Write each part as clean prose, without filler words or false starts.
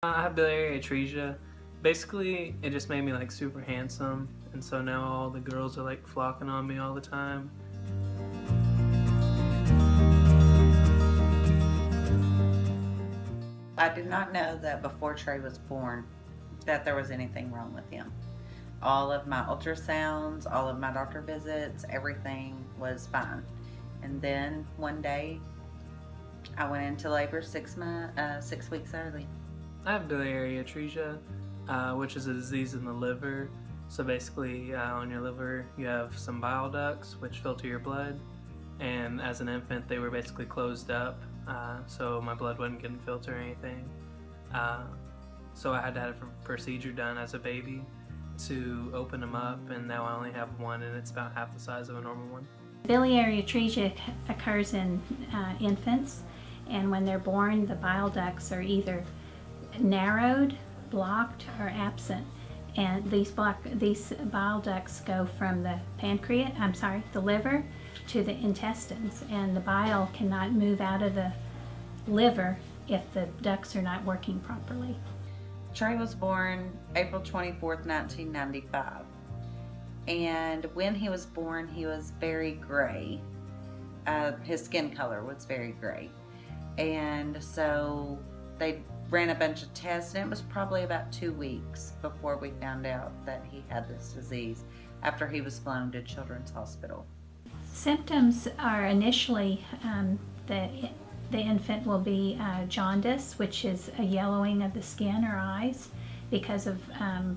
I have biliary atresia. Basically, it just made me like super handsome, and so now all the girls are like flocking on me all the time. I did not know that before Trey was born that there was anything wrong with him. All of my ultrasounds, all of my doctor visits, everything was fine. And then one day I went into labor 6 weeks early. I have biliary atresia, which is a disease in the liver. So basically, on your liver, you have some bile ducts which filter your blood, and as an infant, they were basically closed up, so my blood wasn't getting filtered or anything. So I had to have a procedure done as a baby to open them up, and now I only have one, and it's about half the size of a normal one. Biliary atresia occurs in infants, and when they're born, the bile ducts are either narrowed, blocked, or absent. And these bile ducts go from the the liver to the intestines, and the bile cannot move out of the liver if the ducts are not working properly. Trey was born April 24th, 1995. And when he was born, he was very gray. His skin color was very gray. And so they ran a bunch of tests, and it was probably about 2 weeks before we found out that he had this disease after he was flown to Children's Hospital. Symptoms are initially the infant will be jaundice, which is a yellowing of the skin or eyes because of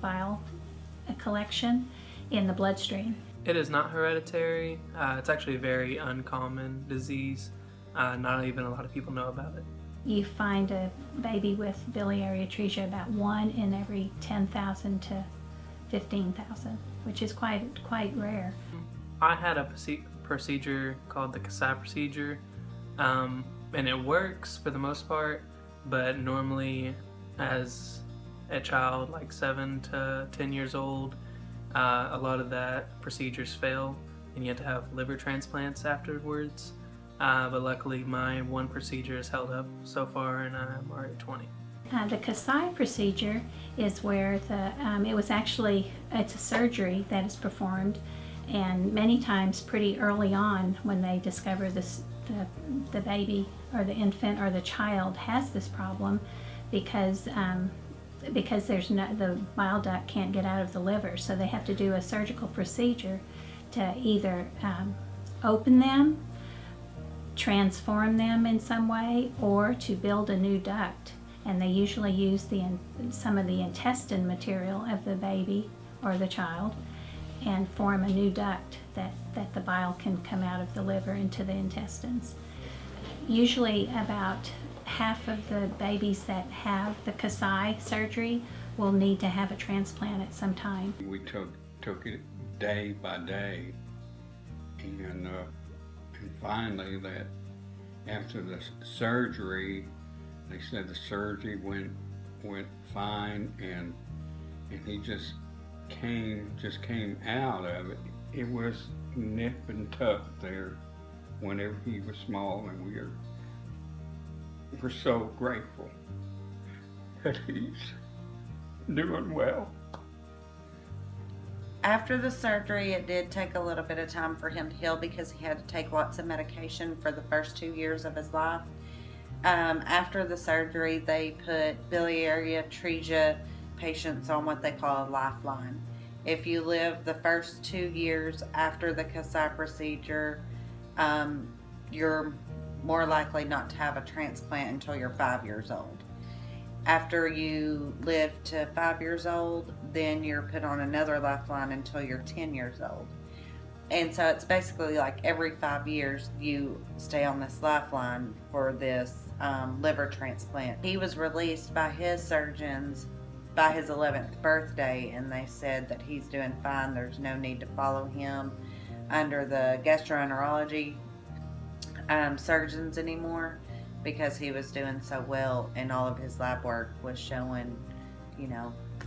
bile collection in the bloodstream. It is not hereditary. It's actually a very uncommon disease. Not even a lot of people know about it. You find a baby with biliary atresia about 1 in every 10,000 to 15,000, which is quite rare. I had a procedure called the Kasai procedure, and it works for the most part, but normally as a child like 7 to 10 years old, a lot of that procedures fail, and you have to have liver transplants afterwards. But luckily my one procedure has held up so far, and I'm already 20. The Kasai procedure is where it's a surgery that is performed, and many times pretty early on when they discover the baby or the infant or the child has this problem, because the bile duct can't get out of the liver, so they have to do a surgical procedure to either open them, transform them in some way, or to build a new duct. And they usually use some of the intestine material of the baby or the child and form a new duct that the bile can come out of the liver into the intestines. Usually about half of the babies that have the Kasai surgery will need to have a transplant at some time. We took it day by day, and finally, that after the surgery, they said the surgery went fine, and he just came out of it. It was nip and tuck there whenever he was small, and we're so grateful that he's doing well. After the surgery, it did take a little bit of time for him to heal because he had to take lots of medication for the first 2 years of his life. After the surgery, they put biliary atresia patients on what they call a lifeline. If you live the first 2 years after the Kasai procedure, you're more likely not to have a transplant until you're 5 years old. After you live to 5 years old, then you're put on another lifeline until you're 10 years old. And so it's basically like every 5 years you stay on this lifeline for this liver transplant. He was released by his surgeons by his 11th birthday, and they said that he's doing fine. There's no need to follow him under the gastroenterology surgeons anymore, because he was doing so well and all of his lab work was showing,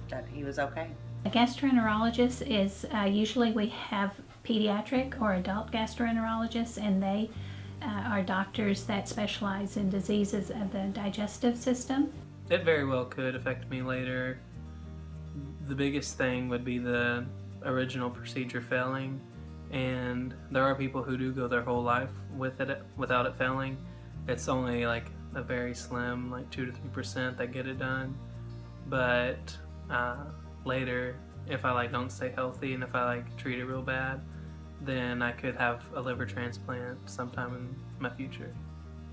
that he was okay. A gastroenterologist is usually we have pediatric or adult gastroenterologists, and they are doctors that specialize in diseases of the digestive system. It very well could affect me later. The biggest thing would be the original procedure failing, and there are people who do go their whole life with it without it failing. It's only like a very slim, like 2 to 3% that get it done. But later, if I like don't stay healthy and if I like treat it real bad, then I could have a liver transplant sometime in my future.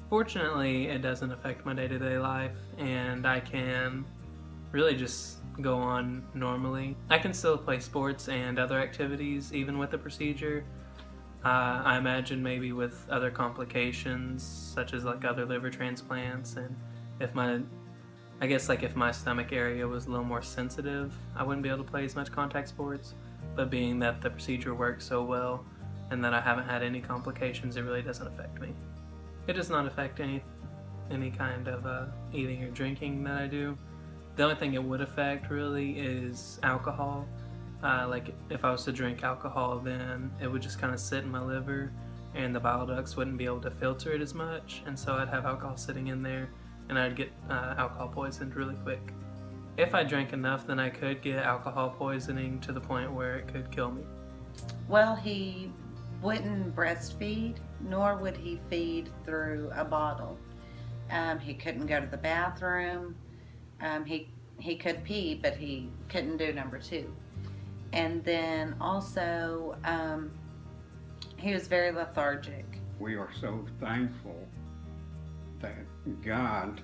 Fortunately, it doesn't affect my day-to-day life, and I can really just go on normally. I can still play sports and other activities even with the procedure. I imagine maybe with other complications such as like other liver transplants, and if my stomach area was a little more sensitive, I wouldn't be able to play as much contact sports. But being that the procedure works so well and that I haven't had any complications, it really doesn't affect me. It does not affect any kind of eating or drinking that I do. The only thing it would affect really is alcohol. Like if I was to drink alcohol, then it would just kind of sit in my liver and the bile ducts wouldn't be able to filter it as much, and so I'd have alcohol sitting in there and I'd get alcohol poisoned really quick. If I drank enough, then I could get alcohol poisoning to the point where it could kill me. Well, he wouldn't breastfeed, nor would he feed through a bottle. He couldn't go to the bathroom. He could pee, but he couldn't do number 2. And then also, he was very lethargic. We are so thankful that God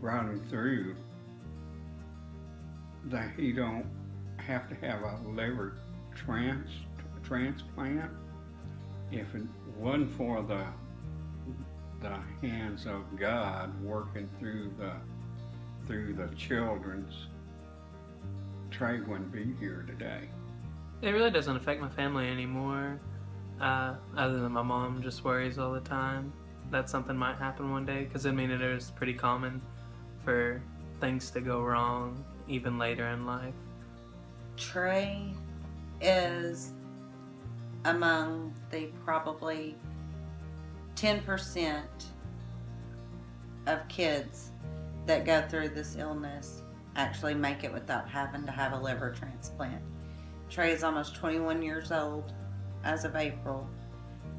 brought him through, that he don't have to have a liver transplant. If it wasn't for the hands of God working through the children's, Trey wouldn't be here today. It really doesn't affect my family anymore, other than my mom just worries all the time that something might happen one day, because I mean it is pretty common for things to go wrong even later in life. Trey is among the probably 10% of kids that go through this illness actually make it without having to have a liver transplant. Trey is almost 21 years old as of April,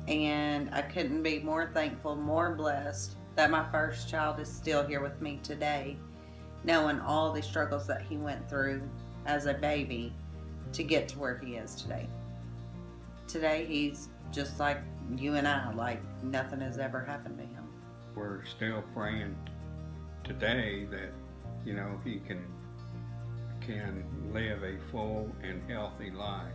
and I couldn't be more thankful, more blessed that my first child is still here with me today, knowing all the struggles that he went through as a baby to get to where he is today. Today he's just like you and I, like nothing has ever happened to him. We're still praying today that, he can live a full and healthy life.